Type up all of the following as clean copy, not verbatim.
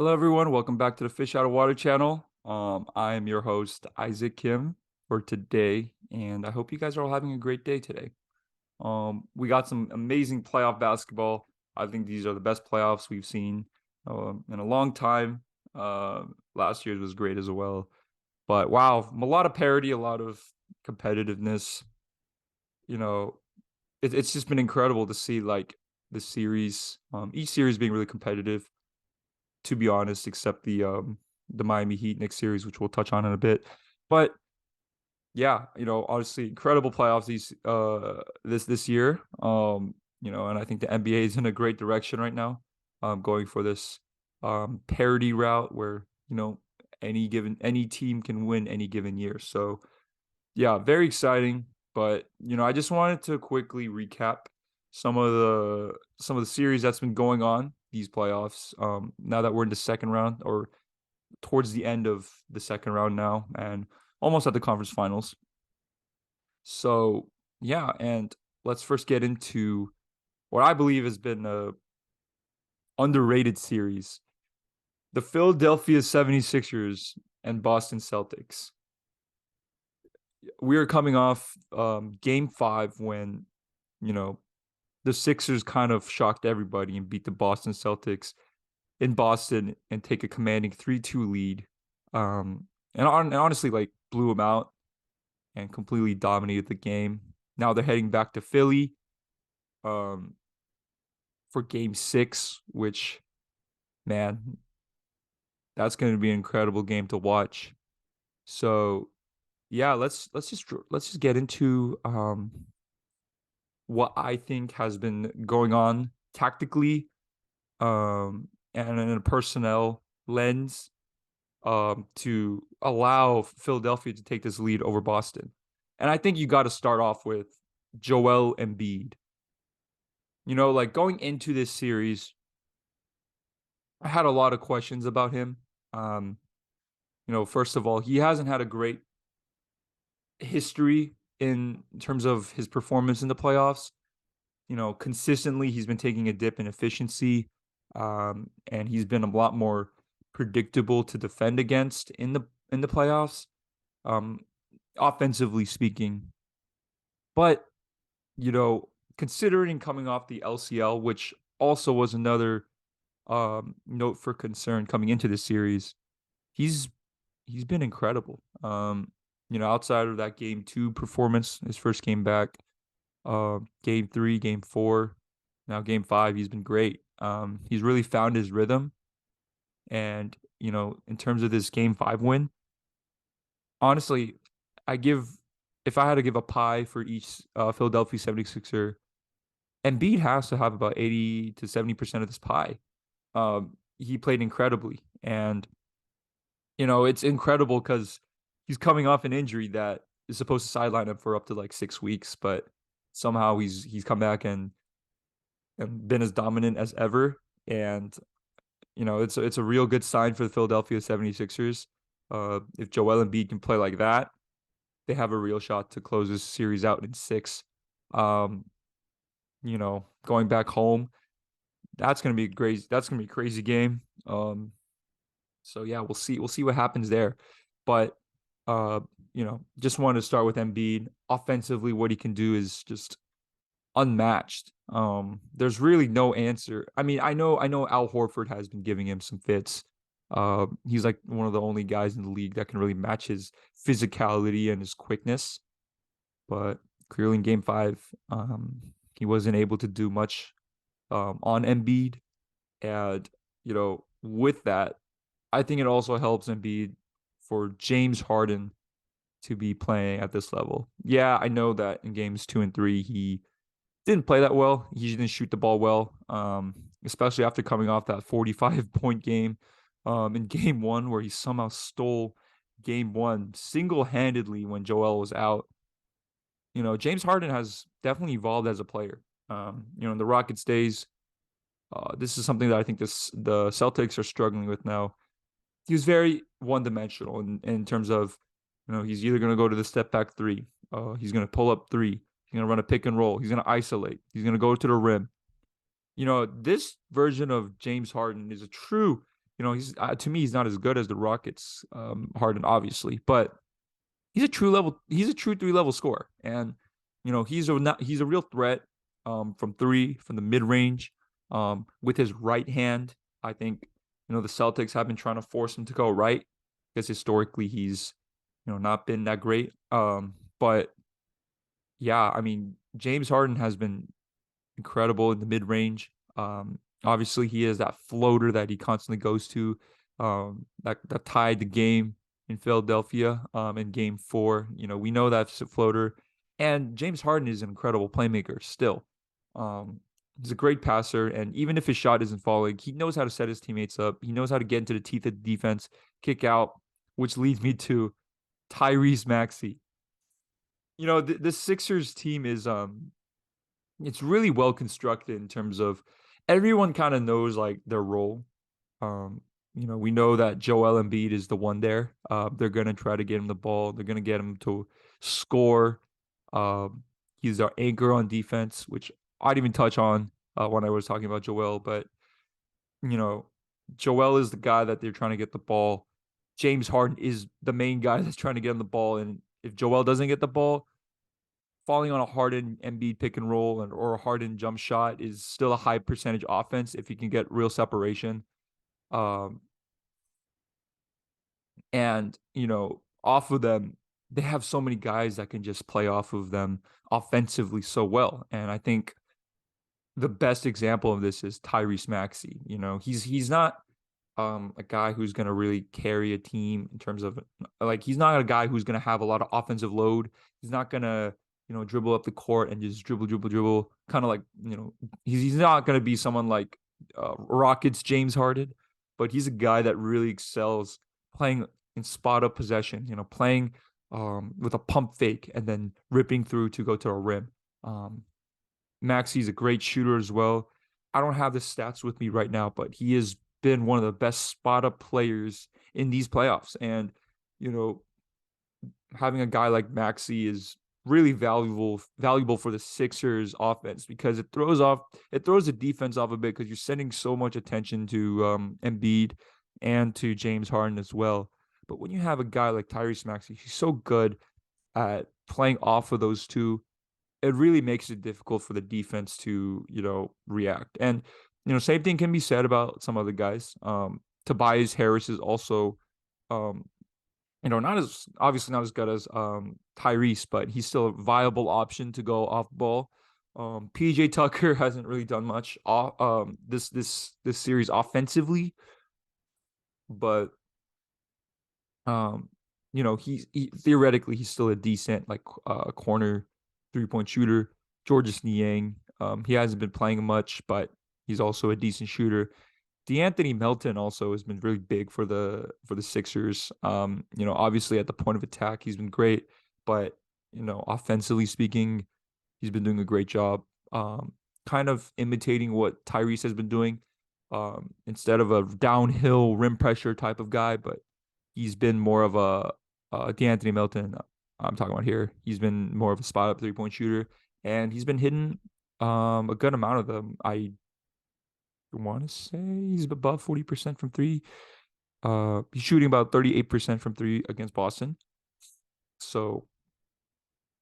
Hello, everyone. Welcome back to the Fish Out of Water channel. I am your host, Isaac Kim, for today, and I hope you guys are all having a great day today. We got some amazing playoff basketball. I think these are the best playoffs we've seen in a long time. Last year's was great as well. But wow, a lot of parity, a lot of competitiveness. You know, it's just been incredible to see like the series, each series being really competitive to be honest, except the Miami Heat Knicks series, which we'll touch on in a bit. But yeah, honestly, incredible playoffs this year. And I think the NBA is in a great direction right now. Going for this parity route where, any team can win any given year. So yeah, very exciting. But I just wanted to quickly recap some of the series that's been going on these playoffs. Now that we're in the second round or towards the end of the second round now, and almost at the conference finals. So yeah, and let's first get into what I believe has been a underrated series: the Philadelphia 76ers and Boston Celtics. We are coming off game 5 when you know the Sixers kind of shocked everybody and beat the Boston Celtics in Boston and take a commanding 3-2 lead. And honestly, like, blew them out and completely dominated the game. Now they're heading back to Philly um, for game 6, which, man, that's going to be an incredible game to watch. So, yeah, let's just get into what I think has been going on tactically, and in a personnel lens, to allow Philadelphia to take this lead over Boston. And I think you got to start off with Joel Embiid. Like, going into this series, I had a lot of questions about him. Um, first of all, he hasn't had a great history in terms of his performance in the playoffs. Consistently he's been taking a dip in efficiency, and he's been a lot more predictable to defend against in the playoffs, um, offensively speaking. But you know, considering coming off the LCL, which also was another note for concern coming into this series, he's he's been incredible. Outside of that game 2 performance, his first game back, game 3, game 4, now game 5, he's been great. He's really found his rhythm, and in terms of this game 5 win, honestly, I give if I had to give a pie for each Philadelphia 76er, Embiid has to have about 80 to 70% of this pie. He played incredibly, and it's incredible because he's coming off an injury that is supposed to sideline him for up to like 6 weeks, but somehow he's come back and been as dominant as ever. And it's a real good sign for the Philadelphia 76ers. If Joel Embiid can play like that, they have a real shot to close this series out in 6. Um, Going back home, that's gonna be crazy. That's gonna be a crazy game. So yeah, we'll see what happens there. But just wanted to start with Embiid. Offensively, what he can do is just unmatched. There's really no answer. I mean, I know Al Horford has been giving him some fits. He's like one of the only guys in the league that can really match his physicality and his quickness. But clearly in game 5, he wasn't able to do much on Embiid. And, with that, I think it also helps Embiid for James Harden to be playing at this level. Yeah, I know that in games 2 and 3, he didn't play that well. He didn't shoot the ball well, especially after coming off that 45-point game in game 1, where he somehow stole game 1 single-handedly when Joel was out. James Harden has definitely evolved as a player. In the Rockets days, this is something that I think the Celtics are struggling with now. He was very one-dimensional in terms of, he's either going to go to the step back 3, he's going to pull up 3, he's going to run a pick and roll, he's going to isolate, he's going to go to the rim. This version of James Harden is a true He's to me he's not as good as the Rockets, Harden obviously, but he's a true 3 level scorer, and he's a real threat from three, from the mid range, with his right hand. I think the Celtics have been trying to force him to go right because historically he's not been that great. But yeah, I mean James Harden has been incredible in the mid range. Obviously, he has that floater that he constantly goes to, that tied the game in Philadelphia, in Game 4. We know that's a floater, and James Harden is an incredible playmaker still. Um, he's a great passer, and even if his shot isn't falling, he knows how to set his teammates up. He knows how to get into the teeth of the defense, kick out, which leads me to Tyrese Maxey. The Sixers team is it's really well constructed in terms of everyone kind of knows like their role. Um, we know that Joel Embiid is the one there. They're gonna try to get him the ball. They're gonna get him to score. Um, he's our anchor on defense, which I didn't even touch on when I was talking about Joel. But you know, Joel is the guy that they're trying to get the ball. James Harden is the main guy that's trying to get him the ball, and if Joel doesn't get the ball, falling on a Harden Embiid pick and roll or a Harden jump shot is still a high percentage offense if you can get real separation. Um, and off of them, they have so many guys that can just play off of them offensively so well. And I think the best example of this is Tyrese Maxey. He's not a guy who's going to really carry a team in terms of like he's not a guy who's going to have a lot of offensive load. He's not going to dribble up the court and just dribble, kind of like he's not going to be someone like Rockets James Harden, but he's a guy that really excels playing in spot up possession, playing with a pump fake and then ripping through to go to a rim. um Maxey's a great shooter as well. I don't have the stats with me right now, but he has been one of the best spot up players in these playoffs. And, you know, having a guy like Maxey is really valuable for the Sixers offense because it throws the defense off a bit because you're sending so much attention to Embiid and to James Harden as well. But when you have a guy like Tyrese Maxey, he's so good at playing off of those two, it really makes it difficult for the defense to, react. And, same thing can be said about some other guys. Tobias Harris is also, um, not as obviously not as good as Tyrese, but he's still a viable option to go off ball. PJ Tucker hasn't really done much this series offensively, but um, theoretically he's still a decent like corner 3-point shooter. Georges Niang, he hasn't been playing much, but he's also a decent shooter. DeAnthony Melton also has been really big for the Sixers. Obviously at the point of attack he's been great, but offensively speaking, he's been doing a great job. Kind of imitating what Tyrese has been doing. Instead of a downhill rim pressure type of guy, but he's been more of a DeAnthony Melton. I'm talking about here. He's been more of a spot up 3-point shooter, and he's been hitting a good amount of them. I want to say he's above 40% from three. He's shooting about 38% from three against Boston. So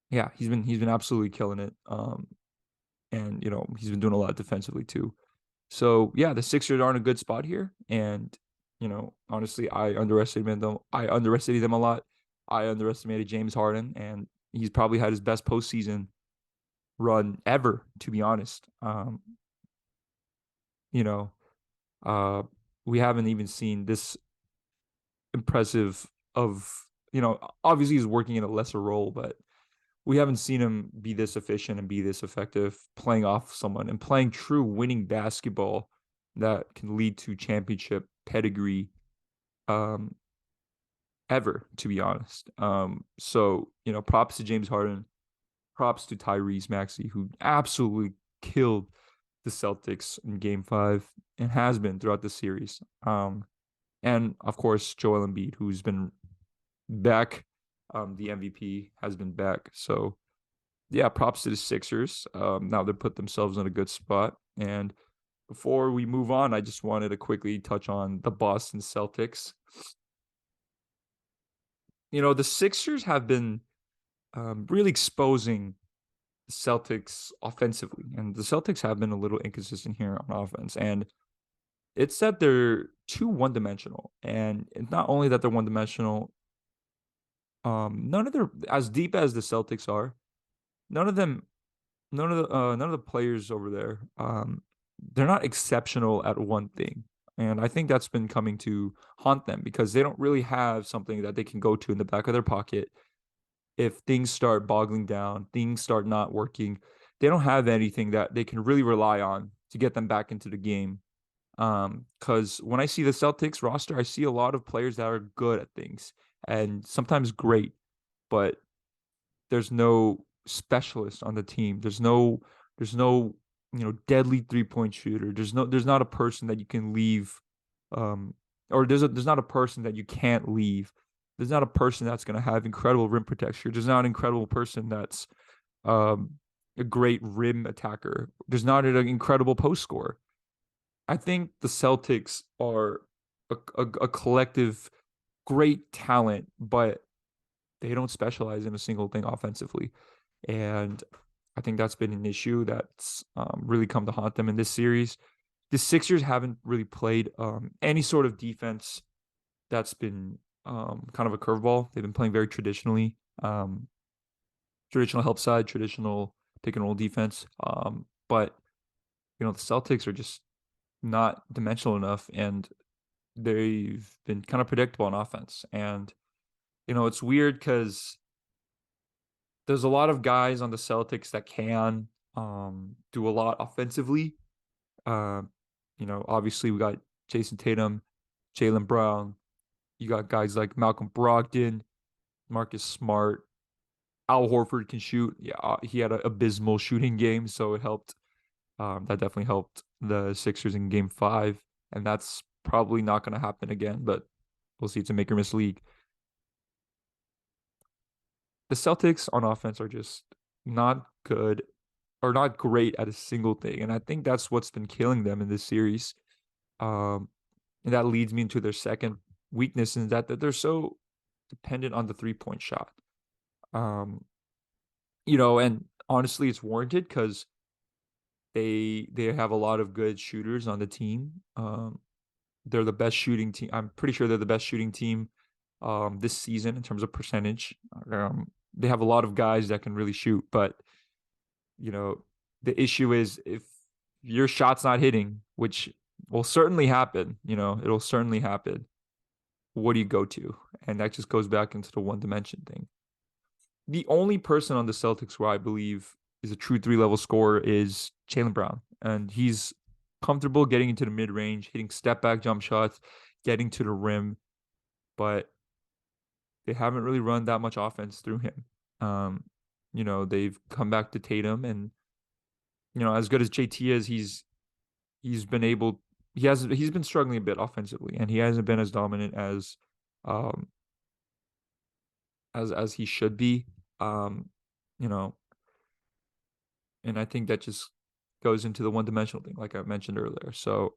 yeah, he's been absolutely killing it. And he's been doing a lot defensively too. So yeah, the Sixers are in a good spot here, and honestly, I underestimated them. I underestimated them a lot. I underestimated James Harden, and he's probably had his best postseason run ever, to be honest. You know, uh, we haven't even seen this impressive of obviously he's working in a lesser role, but we haven't seen him be this efficient and be this effective playing off someone and playing true winning basketball that can lead to championship pedigree um ever, to be honest. So props to James Harden, props to Tyrese Maxey, who absolutely killed the Celtics in Game 5 and has been throughout the series. And of course Joel Embiid, who's been back. The MVP has been back. So yeah, props to the Sixers. Now they put themselves in a good spot. And Before we move on, I just wanted to quickly touch on the Boston Celtics. The Sixers have been really exposing the Celtics offensively, and the Celtics have been a little inconsistent here on offense. And it's that they're too one dimensional, and it's not only that they're one dimensional. None of their as deep as the Celtics are, none of them, none of the players over there, they're not exceptional at one thing. And I think that's been coming to haunt them because they don't really have something that they can go to in the back of their pocket if things start boggling down, things start not working. They don't have anything that they can really rely on to get them back into the game. Because when I see the Celtics roster, I see a lot of players that are good at things and sometimes great, but there's no specialist on the team. There's no deadly 3-point shooter. There's not a person that you can leave, or there's not a person that you can't leave. There's not a person that's gonna have incredible rim protection. There's not an incredible person that's um a great rim attacker. There's not an incredible post scorer. I think the Celtics are a collective great talent, but they don't specialize in a single thing offensively. And I think that's been an issue that's really come to haunt them in this series. The Sixers haven't really played any sort of defense that's been kind of a curveball. They've been playing very traditionally, traditional help side, traditional pick and roll defense. But the Celtics are just not dimensional enough, and they've been kind of predictable on offense. And it's weird because there's a lot of guys on the Celtics that can do a lot offensively. Uh, obviously we got Jason Tatum, Jaylen Brown. You got guys like Malcolm Brogdon, Marcus Smart, Al Horford can shoot. Yeah, he had an abysmal shooting game, so it helped. That definitely helped the Sixers in Game 5, and that's probably not going to happen again. But we'll see. It's a make or miss league. The Celtics on offense are just not good or not great at a single thing. And I think that's what's been killing them in this series. Um, and that leads me into their second weakness is that they're so dependent on the 3-point shot. Um, and honestly, it's warranted because they have a lot of good shooters on the team. They're the best shooting team. I'm pretty sure they're the best shooting team this season in terms of percentage. They have a lot of guys that can really shoot, but you know, the issue is if your shot's not hitting, which will certainly happen, it'll certainly happen. What do you go to? And that just goes back into the one dimension thing. The only person on the Celtics where I believe is a true 3-level scorer is Jaylen Brown. And he's comfortable getting into the mid range, hitting step back jump shots, getting to the rim, but they haven't really run that much offense through him. They've come back to Tatum, and as good as JT is, he's been able he's been struggling a bit offensively, and he hasn't been as dominant um as he should be. Um, you know, and I think that just goes into the one-dimensional thing, like I mentioned earlier. So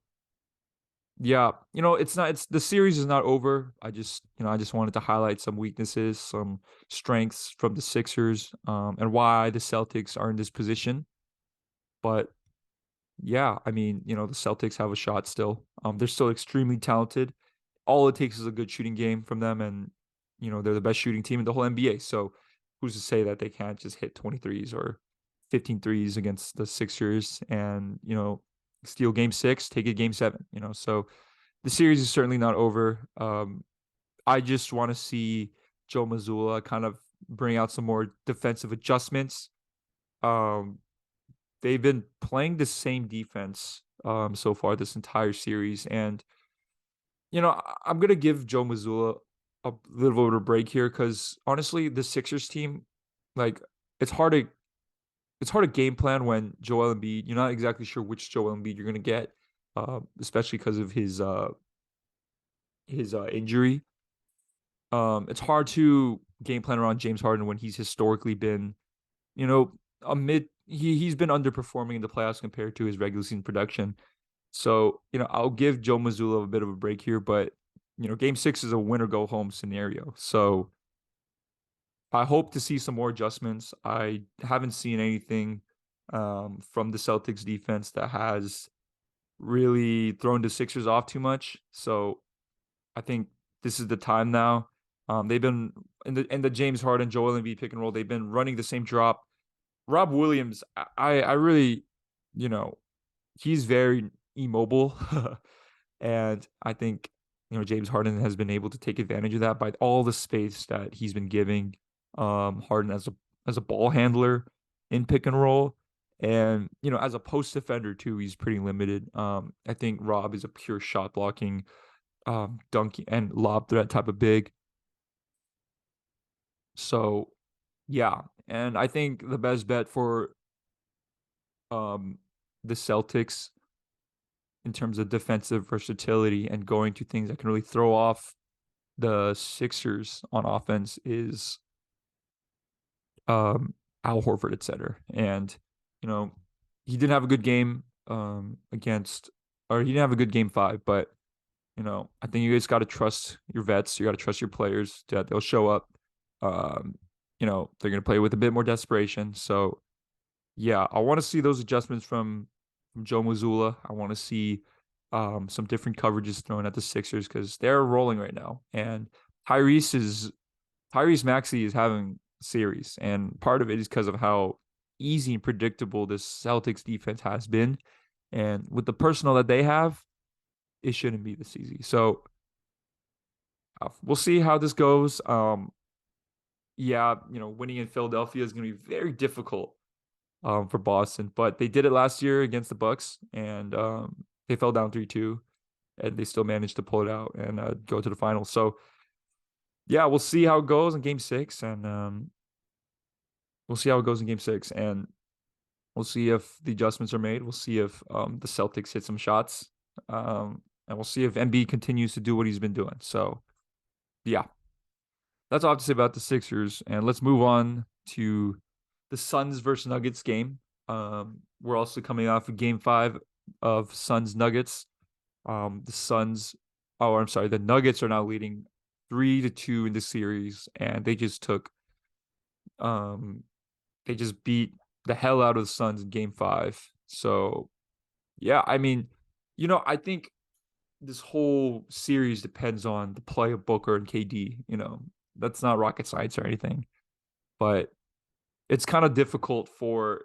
yeah, it's the series is not over. I just wanted to highlight some weaknesses, some strengths from the Sixers, and why the Celtics are in this position. But yeah, I mean, the Celtics have a shot still. They're still extremely talented. All it takes is a good shooting game from them, and they're the best shooting team in the whole NBA. So who's to say that they can't just hit 23s or 15 threes against the Sixers and steal Game 6, take it Game 7. So the series is certainly not over. I just want to see Joe Mazzulla kind of bring out some more defensive adjustments. Um, they've been playing the same defense so far this entire series, and I'm gonna give Joe Mazzulla a little bit of a break here because honestly, the Sixers team, like, it's hard to game plan when Joel Embiid. You're not exactly sure which Joel Embiid you're gonna get, especially because of his injury. It's hard to game plan around James Harden when he's historically been, a mid. He's been underperforming in the playoffs compared to his regular season production. So, I'll give Joe Mazzulla a bit of a break here, but game six is a win or go home scenario. So I hope to see some more adjustments. I haven't seen anything from the Celtics defense that has really thrown the Sixers off too much. So I think this is the time now. They've been in the James Harden, Joel Embiid pick and roll. They've been running the same drop. Rob Williams, I really, you know, he's very immobile, and I think James Harden has been able to take advantage of that by all the space that he's been giving Harden as a ball handler in pick and roll. And as a post defender too, he's pretty limited. I think Rob is a pure shot blocking, dunking and lob threat type of big. So yeah, and I think the best bet for um the Celtics in terms of defensive versatility and going to things that can really throw off the Sixers on offense is um Al Horford at center. And you know, he didn't have a good game against or he didn't have a good game five, but I think you guys got to trust your vets. You got to trust your players that they'll show up. Um, they're going to play with a bit more desperation. So, yeah, I want to see those adjustments from Joe Mazzulla. I want to see some different coverages thrown at the Sixers because they're rolling right now. And Tyrese is Tyrese Maxey is having a series, and part of it is because of how easy and predictable this Celtics defense has been. And with the personnel that they have, it shouldn't be this easy. So we'll see how this goes. Yeah, winning in Philadelphia is going to be very difficult for Boston, but they did it last year against the Bucks, and they fell down 3-2, and they still managed to pull it out and go to the finals. So yeah, we'll see how it goes in Game Six, and we'll see how it goes in Game Six, and we'll see if the adjustments are made. We'll see if the Celtics hit some shots, and we'll see if Embiid continues to do what he's been doing. So yeah, that's all I have to say about the Sixers. And let's move on to the Suns versus Nuggets game. We're also coming off of game five of Suns Nuggets. The Suns, oh, I'm sorry, the Nuggets are now leading 3-2 in the series, and um, they just beat the hell out of the Suns in game five. So, yeah, I mean, I think this whole series depends on the play of Booker and KD. That's not rocket science or anything, but it's kind of difficult for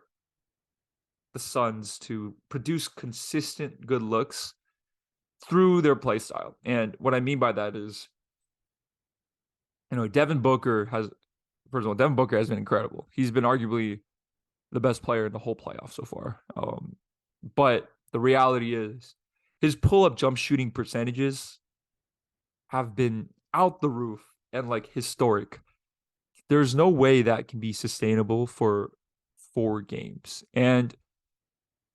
the Suns to produce consistent good looks through their play style. And what I mean by that is, Devin Booker has, first of all, Devin Booker has been incredible. He's been arguably the best player in the whole playoff so far. But the reality is his pull-up jump shooting percentages have been out the roof and like historic. There's no way that can be sustainable for 4 games. And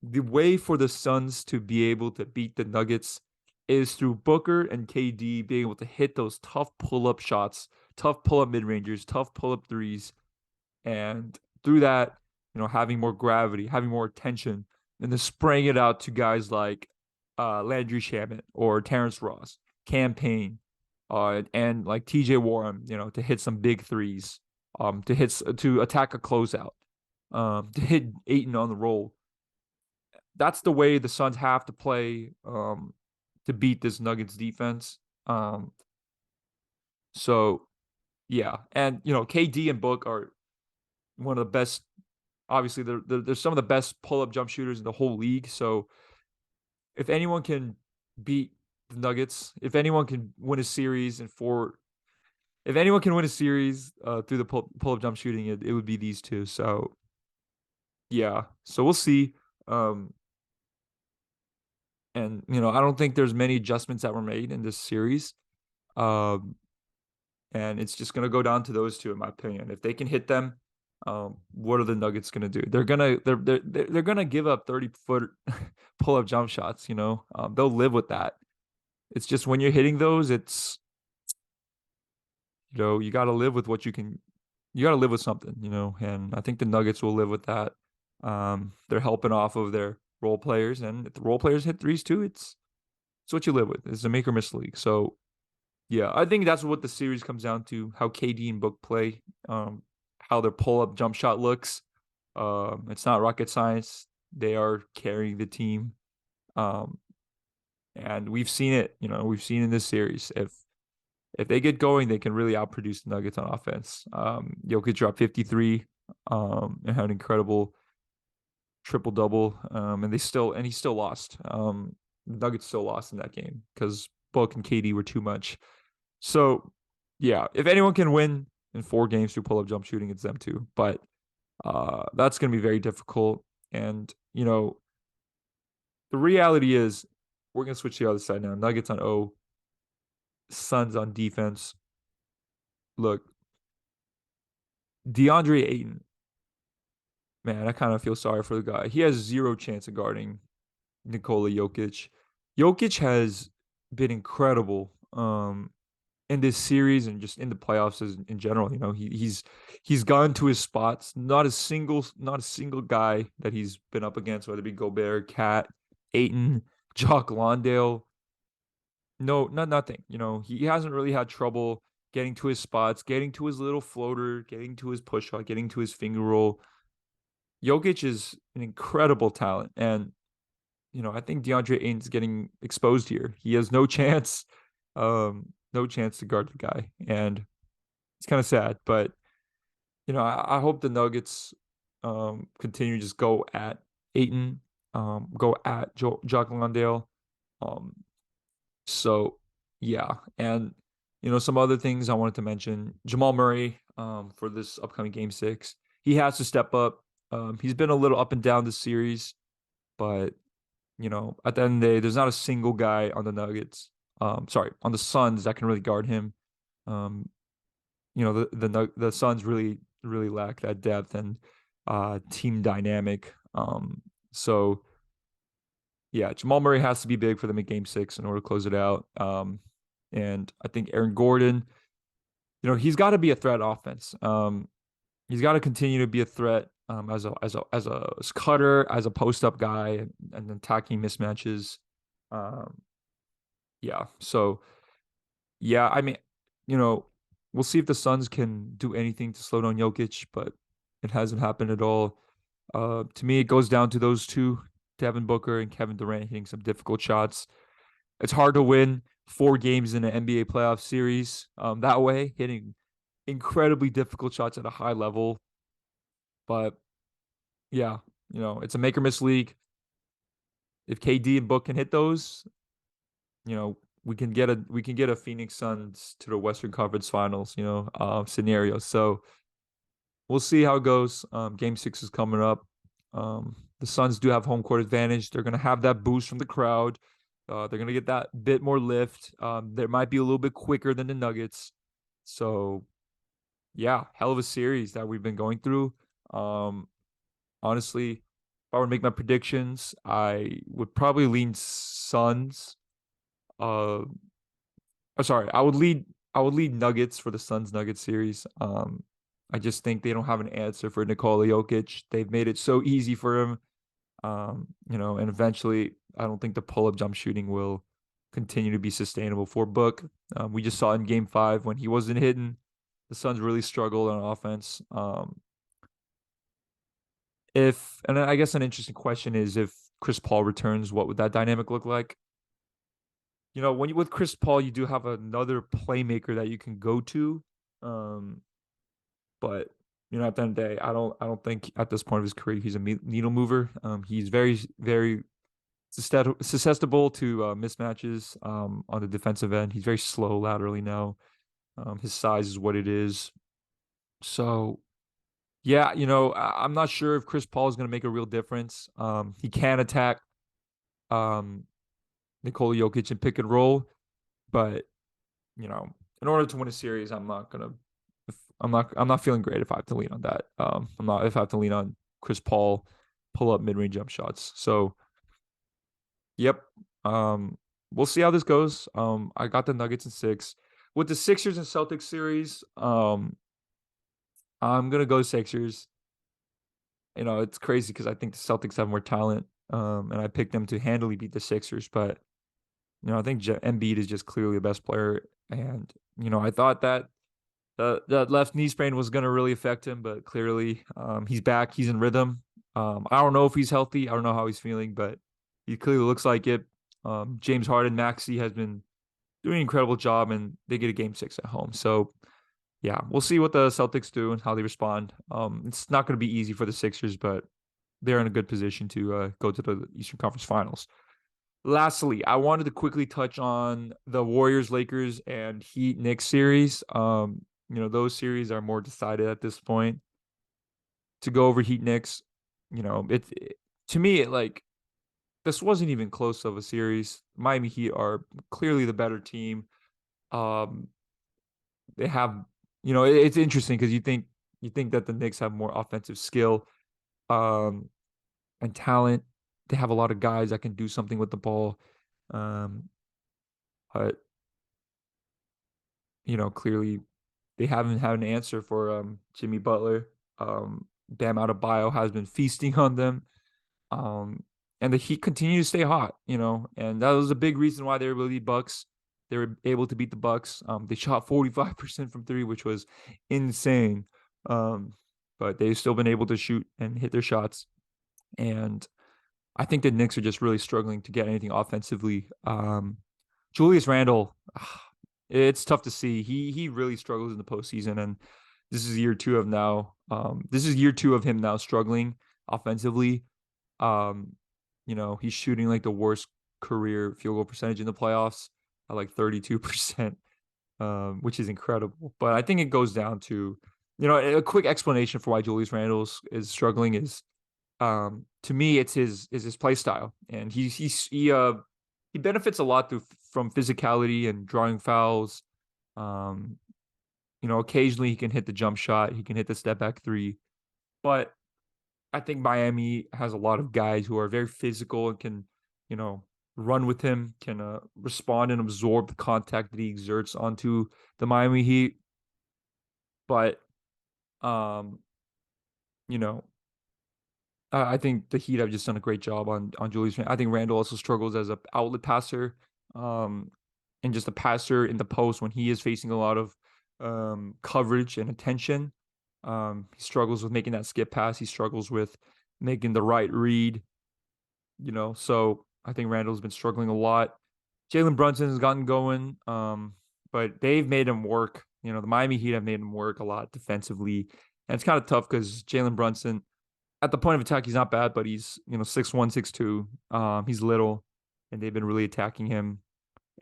the way for the Suns to be able to beat the Nuggets is through Booker and KD being able to hit those tough pull-up shots, tough pull-up mid-rangers, tough pull-up threes, and through that, having more gravity, having more attention, and then spraying it out to guys like Landry Shamet or Terrence Ross, Cam Payne, and like TJ Warren, to hit some big threes, to attack a closeout, to hit Ayton on the roll. That's the way the Suns have to play to beat this Nuggets defense. So yeah, and KD and Book are one of the best. Obviously, they're some of the best pull-up jump shooters in the whole league. So if anyone can beat the Nuggets, if anyone can win a series if anyone can win a series through the pull-up jump shooting, it would be these two. So yeah, so we'll see. Um, and I don't think there's many adjustments that were made in this series. Um, and it's just gonna go down to those two, in my opinion. If they can hit them, what are the Nuggets gonna do? They're gonna give up 30-foot pull up jump shots. They'll live with that. It's just when you're hitting those, it's you got to live with what you can. You got to live with something, and I think the Nuggets will live with that. They're helping off of their role players, and if the role players hit threes too, it's what you live with. It's a make or miss league. So yeah, I think that's what the series comes down to: how KD and Book play, how their pull up jump shot looks. It's not rocket science. They are carrying the team. Um, and we've seen it. We've seen in this series. If they get going, they can really outproduce the Nuggets on offense. Jokic dropped 53, and had an incredible triple double. And he still lost. The Nuggets still lost in that game because Book and KD were too much. So yeah, if anyone can win in 4 games through pull up jump shooting, it's them too. But that's going to be very difficult. And the reality is, we're going to switch to the other side now. Nuggets on O, Suns on defense. Look, DeAndre Ayton, man, I kind of feel sorry for the guy. He has zero chance of guarding Nikola Jokic. Jokic has been incredible in this series and just in the playoffs in general. He's gone to his spots. Not a single guy that he's been up against, whether it be Gobert, Cat, Ayton, Jock Landale. No, nothing. He hasn't really had trouble getting to his spots, getting to his little floater, getting to his push shot, getting to his finger roll. Jokic is an incredible talent, and I think DeAndre Ayton's getting exposed here. He has no chance to guard the guy, and it's kind of sad. But I hope the Nuggets continue to just go at Ayton, go at Jock Landale. Um, so yeah, and some other things I wanted to mention: Jamal Murray, for this upcoming Game 6, he has to step up. He's been a little up and down this series, but at the end of the day, there's not a single guy on the Nuggets, sorry, on the Suns that can really guard him. Um, the Suns really lack that depth and team dynamic. So yeah, Jamal Murray has to be big for them in Game 6 in order to close it out. And I think Aaron Gordon, he's got to be a threat offense. He's got to continue to be a threat, as a cutter, as a post up guy, and attacking mismatches. Um, yeah. So yeah, I mean, we'll see if the Suns can do anything to slow down Jokic, but it hasn't happened at all. To me, it goes down to those two, Devin Booker and Kevin Durant, hitting some difficult shots. It's hard to win 4 games in an NBA playoff series that way, hitting incredibly difficult shots at a high level. But yeah, it's a make or miss league. If KD and Book can hit those, we can get a Phoenix Suns to the Western Conference Finals, scenario. So we'll see how it goes. Game 6 is coming up. The Suns do have home court advantage. They're gonna have that boost from the crowd. They're gonna get that bit more lift. They might be a little bit quicker than the Nuggets. So yeah, hell of a series that we've been going through. Honestly, if I were to make my predictions, I would probably lean Suns. Uh, sorry, I would lead Nuggets for the Suns Nuggets series. I just think they don't have an answer for Nikola Jokic. They've made it so easy for him. And eventually, I don't think the pull-up jump shooting will continue to be sustainable for Book. We just saw in Game 5 when he wasn't hitting, the Suns really struggled on offense. And I guess an interesting question is, if Chris Paul returns, what would that dynamic look like? When you with Chris Paul, you do have another playmaker that you can go to. Um, but at the end of the day, I don't think at this point of his career he's a needle mover. He's very, very susceptible to mismatches on the defensive end. He's very slow laterally now. His size is what it is. So yeah, I'm not sure if Chris Paul is going to make a real difference. He can attack um, Nikola Jokic and pick and roll, but in order to win a series, I'm not feeling great if I have to lean on that. I'm not if I have to lean on Chris Paul pull up mid range jump shots. So yep. We'll see how this goes. I got the Nuggets in 6. With the Sixers and Celtics series, I'm gonna go Sixers. It's crazy because I think the Celtics have more talent. and I picked them to handily beat the Sixers. But I think Embiid is just clearly the best player, and I thought that that left knee sprain was going to really affect him, but clearly he's back. He's in rhythm. I don't know if he's healthy. I don't know how he's feeling, but he clearly looks like it. James Harden, Maxey has been doing an incredible job, and they get a game six at home. So yeah, we'll see what the Celtics do and how they respond. It's not going to be easy for the Sixers, but they're in a good position to go to the Eastern Conference Finals. Lastly, I wanted to quickly touch on the Warriors, Lakers, and Heat Knicks series. Those series are more decided at this point. To go over Heat Knicks, to me, like this wasn't even close of a series. Miami Heat are clearly the better team. Um, they have, it's interesting because you think that the Knicks have more offensive skill, um, and talent. They have a lot of guys that can do something with the ball. Um, but clearly they haven't had an answer for Jimmy Butler. Bam Adebayo has been feasting on them. Um, and the Heat continue to stay hot, and that was a big reason why they were able to beat Bucks. They were able to beat the Bucks. They shot 45% from three, which was insane. But they've still been able to shoot and hit their shots. And I think the Knicks are just really struggling to get anything offensively. Julius Randle, it's tough to see. He really struggles in the postseason, and this is year two of now. This is year two of him now struggling offensively. He's shooting like the worst career field goal percentage in the playoffs at like 32%, which is incredible. But I think it goes down to, a quick explanation for why Julius Randle is struggling is, to me, it's his play style, and he benefits a lot from physicality and drawing fouls. Um, occasionally he can hit the jump shot, he can hit the step back three, but I think Miami has a lot of guys who are very physical and can, you know, run with him, can respond and absorb the contact that he exerts onto the Miami Heat. But, um, you know, I think the Heat have just done a great job on Julius. I think Randall also struggles as a outlet passer, um, and just a passer in the post when he is facing a lot of coverage and attention. He struggles with making that skip pass. He struggles with making the right read. So I think Randall's been struggling a lot. Jalen Brunson has gotten going, but they've made him work. The Miami Heat have made him work a lot defensively, and it's kind of tough because Jalen Brunson at the point of attack, he's not bad, but he's 6'1", 6'2". He's little, and they've been really attacking him.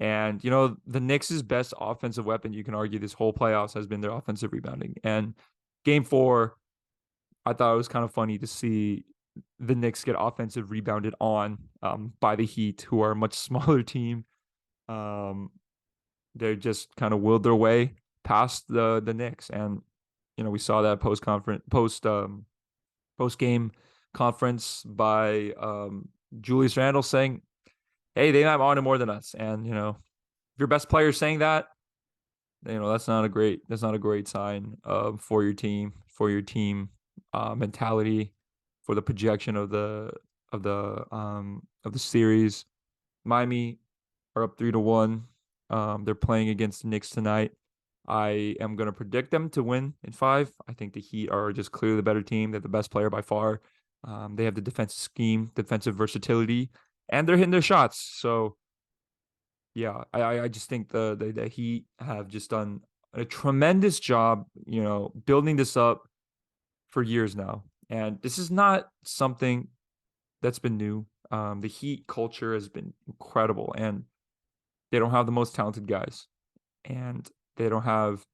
And the Knicks' best offensive weapon, you can argue, this whole playoffs has been their offensive rebounding. And Game 4, I thought it was kind of funny to see the Knicks get offensive rebounded on by the Heat, who are a much smaller team. Um, they just kind of willed their way past the Knicks, and we saw that post game conference by Julius Randle saying, "Hey, they might want it more than us." And if your best player is saying that, that's not a great sign for your team mentality, for the projection of the series. Miami are up 3-1. They're playing against the Knicks tonight. I am going to predict them to win in 5. I think the Heat are just clearly the better team. They're the best player by far. They have the defensive scheme, defensive versatility, and they're hitting their shots. So yeah, I just think the Heat have just done a tremendous job, building this up for years now. And this is not something that's been new. The Heat culture has been incredible, and they don't have the most talented guys, and they don't have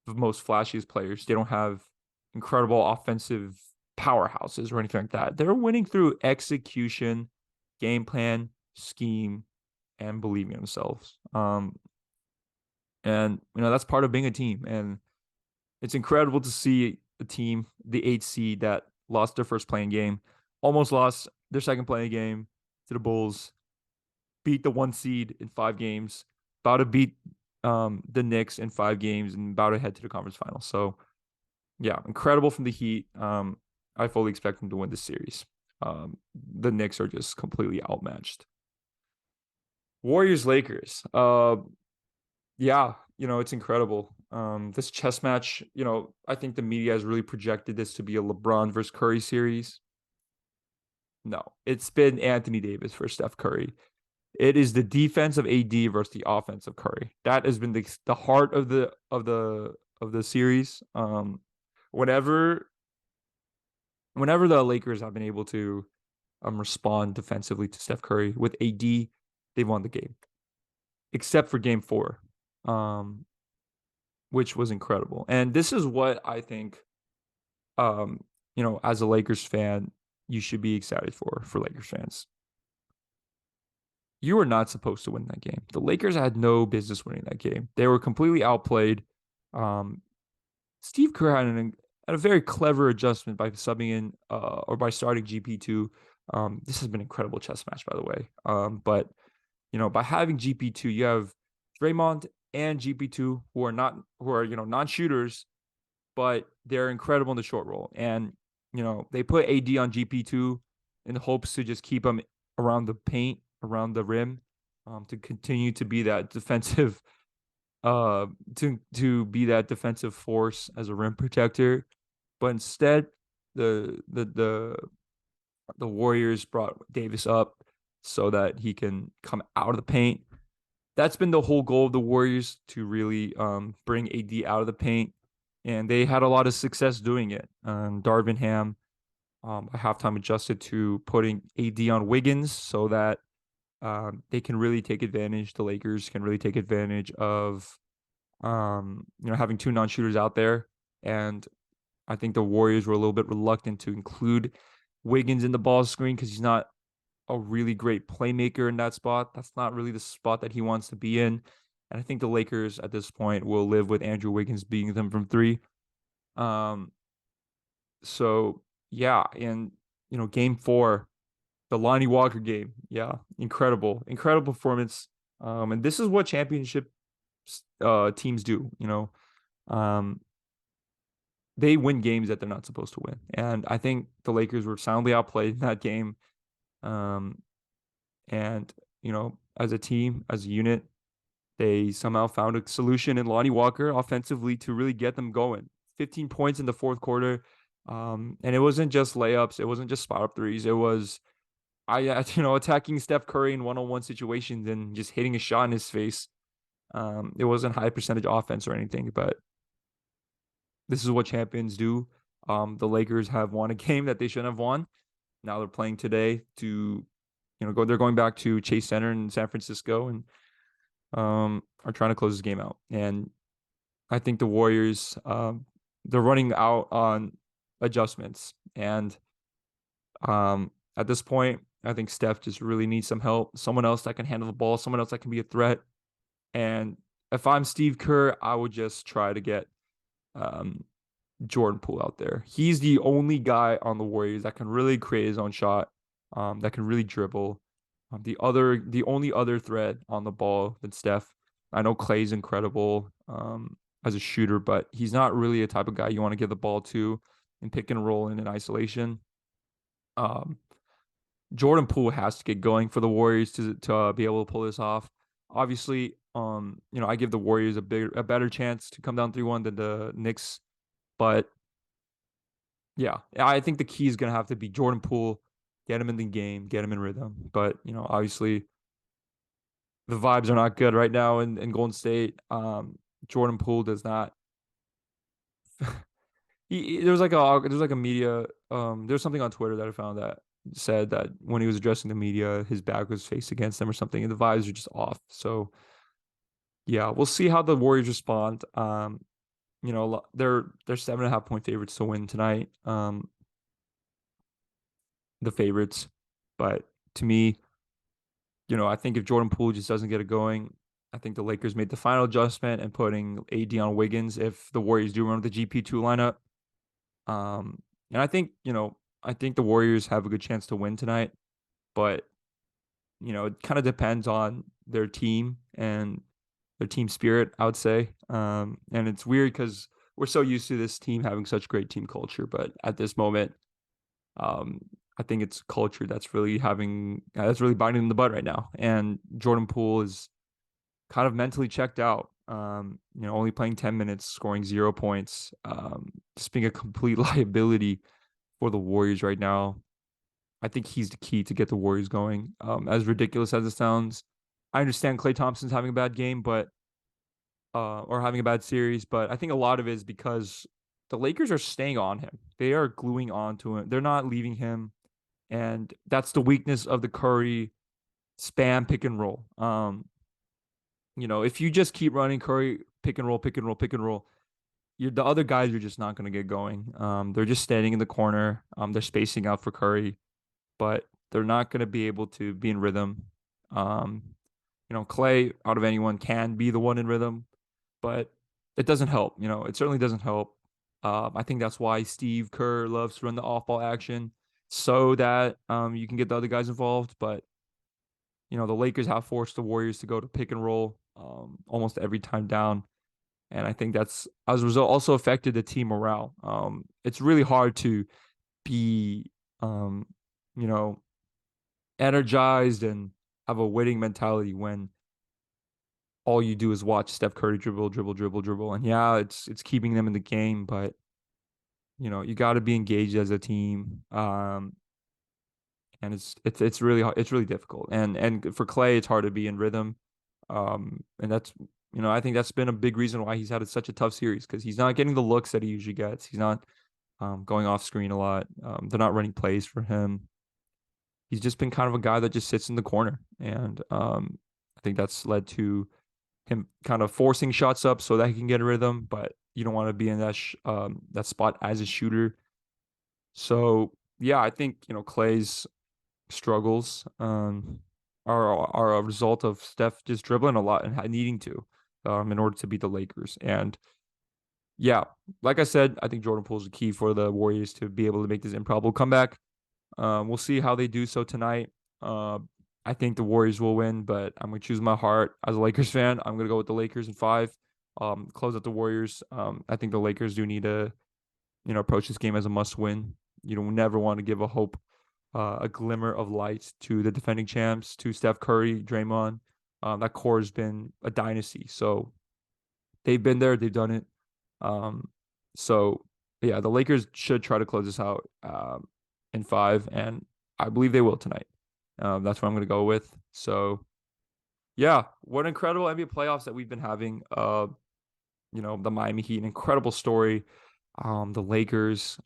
the most flashiest players. They don't have incredible offensive powerhouses or anything like that. They're winning through execution, game plan, scheme, and believing in themselves. And that's part of being a team. And it's incredible to see a team, the 8th seed that lost their first playing game, almost lost their second playing game to the Bulls, beat the 1 seed in 5 games, about to beat the Knicks in 5 games, and about to head to the conference final. So yeah, incredible from the Heat. I fully expect them to win this series. the Knicks are just completely outmatched. Warriors Lakers. Yeah, it's incredible. This chess match, I think the media has really projected this to be a LeBron versus Curry series. No, it's been Anthony Davis versus Steph Curry. It is the defense of AD versus the offense of Curry. That has been the heart of the series. Whenever whenever the Lakers have been able to respond defensively to Steph Curry with AD, they've won the game, except for Game 4, um, which was incredible. And this is what I think, as a Lakers fan, you should be excited for Lakers fans. You were not supposed to win that game. The Lakers had no business winning that game. They were completely outplayed. Um, Steve Kerr had a very clever adjustment by subbing in or by starting GP2. This has been an incredible chess match, by the way. But by having GP2, you have Draymond and GP2 who are non-shooters, but they're incredible in the short roll. And they put AD on GP2 in the hopes to just keep him around the paint, around the rim, to continue to be that defensive to be that defensive force as a rim protector. But instead, the the the the Warriors brought Davis up so that he can come out of the paint. That's been the whole goal of the Warriors, to really bring AD out of the paint, and they had a lot of success doing it. Darvin Ham at halftime adjusted to putting AD on Wiggins so that they can really take advantage. The Lakers can really take advantage of having two non-shooters out there. And I think the Warriors were a little bit reluctant to include Wiggins in the ball screen because he's not a really great playmaker in that spot. That's not really the spot that he wants to be in. And I think the Lakers at this point will live with Andrew Wiggins beating them from three. Um, so yeah, and Game 4, the Lonnie Walker game, yeah, incredible performance. And this is what championship teams do. Um, they win games that they're not supposed to win, and I think the Lakers were soundly outplayed in that game. Um, and as a team, as a unit, they somehow found a solution in Lonnie Walker offensively to really get them going. 15 points in the fourth quarter. And it wasn't just layups. It wasn't just spot up threes. It was attacking Steph Curry in one-on-one situations and just hitting a shot in his face. It wasn't high percentage offense or anything, but this is what champions do. The Lakers have won a game that they shouldn't have won. Now they're playing today to, they're going back to Chase Center in San Francisco and are trying to close this game out. And I think the Warriors, they're running out on adjustments. And at this point, I think Steph just really needs some help. Someone else that can handle the ball, someone else that can be a threat. And if I'm Steve Kerr, I would just try to get Jordan Poole out there. He's the only guy on the Warriors that can really create his own shot, that can really dribble. The only other threat on the ball than Steph. I know Clay's incredible as a shooter, but he's not really a type of guy you want to give the ball to and pick and roll in an isolation. Um, Jordan Poole has to get going for the Warriors to be able to pull this off. Obviously, I give the Warriors a better chance to come down 3-1 than the Knicks, but yeah, I think the key is gonna have to be Jordan Poole, get him in the game, get him in rhythm. But obviously, the vibes are not good right now in Golden State. Jordan Poole does not. There was like a media. There's something on Twitter that I found that said that when he was addressing the media, his back was faced against them or something, and the vibes are just off. So yeah, we'll see how the Warriors respond. They're 7.5 point favorites to win tonight. The favorites, but to me, I think if Jordan Poole just doesn't get it going, I think the Lakers made the final adjustment and putting AD on Wiggins if the Warriors do run with the GP2 lineup. And I think the Warriors have a good chance to win tonight, but it kind of depends on their team and their team spirit, I would say. And it's weird because we're so used to this team having such great team culture, but at this moment, um, I think it's culture that's really biting in the butt right now. And Jordan Poole is kind of mentally checked out. Only playing 10 minutes, scoring 0 points, just being a complete liability for the Warriors right now. I think he's the key to get the Warriors going. As ridiculous as it sounds, I understand Klay Thompson's having a bad game, but or having a bad series, but I think a lot of it is because the Lakers are staying on him. They are gluing on to him. They're not leaving him, and that's the weakness of the Curry spam pick and roll. If you just keep running Curry pick and roll, pick and roll, pick and roll, the other guys are just not going to get going. They're just standing in the corner. They're spacing out for Curry, but they're not going to be able to be in rhythm. Um, Klay out of anyone can be the one in rhythm, but it doesn't help. It certainly doesn't help. I think that's why Steve Kerr loves to run the off-ball action so that you can get the other guys involved. But the Lakers have forced the Warriors to go to pick and roll almost every time down, and I think that's as a result also affected the team morale. It's really hard to be you know energized and have a winning mentality when all you do is watch Steph Curry dribble, dribble, dribble, dribble. And yeah, it's keeping them in the game, but you got to be engaged as a team. And it's really difficult. And for Klay, it's hard to be in rhythm. And that's I think that's been a big reason why he's had such a tough series because he's not getting the looks that he usually gets. He's not going off screen a lot. They're not running plays for him. He's just been kind of a guy that just sits in the corner, and I think that's led to him kind of forcing shots up so that he can get a rhythm, but you don't want to be in that spot as a shooter. So yeah, I think Klay's struggles are a result of Steph just dribbling a lot and needing to in order to beat the Lakers. And yeah, like I said, I think Jordan Poole is the key for the Warriors to be able to make this improbable comeback. We'll see how they do so tonight. Uh, I think the Warriors will win, but I'm gonna choose my heart as a Lakers fan. I'm gonna go with the Lakers in five. Close out the Warriors. I think the Lakers do need to, approach this game as a must win. You don't never want to give a hope, a glimmer of light to the defending champs, to Steph Curry, Draymond. That core has been a dynasty. So they've been there, they've done it. Um, so yeah, the Lakers should try to close this out in five, and I believe they will tonight. That's what I'm going to go with. So yeah, what incredible NBA playoffs that we've been having. The Miami Heat, an incredible story. The Lakers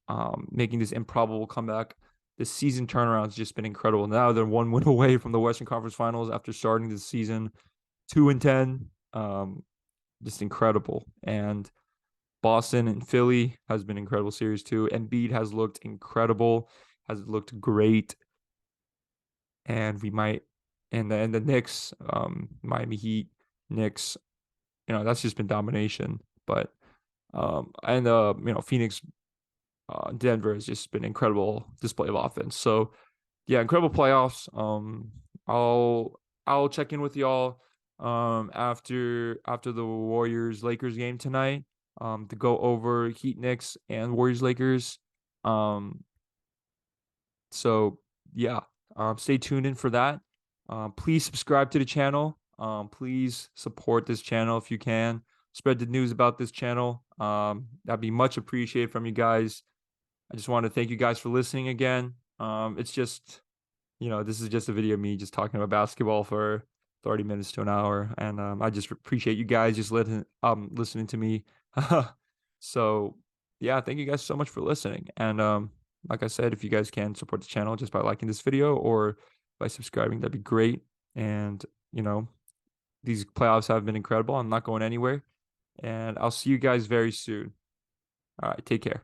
making this improbable comeback. This season turnaround has just been incredible. Now they're one win away from the Western Conference Finals after starting the season 2-10. Just incredible. And Boston and Philly has been incredible series too. Embiid has looked incredible, has looked great, and the Knicks, Miami Heat, Knicks, that's just been domination. But and Phoenix, Denver has just been incredible display of offense. So yeah, incredible playoffs. I'll check in with y'all after the Warriors Lakers game tonight to go over Heat Knicks and Warriors Lakers. Um so yeah, stay tuned in for that. Please subscribe to the channel. Please support this channel if you can. Spread the news about this channel. That'd be much appreciated from you guys. I just want to thank you guys for listening again. It's just this is just a video of me just talking about basketball for 30 minutes to an hour. And I just appreciate you guys just listening to me. So yeah, thank you guys so much for listening. And like I said, if you guys can support the channel just by liking this video or by subscribing, that'd be great. And these playoffs have been incredible. I'm not going anywhere. And I'll see you guys very soon. All right, take care.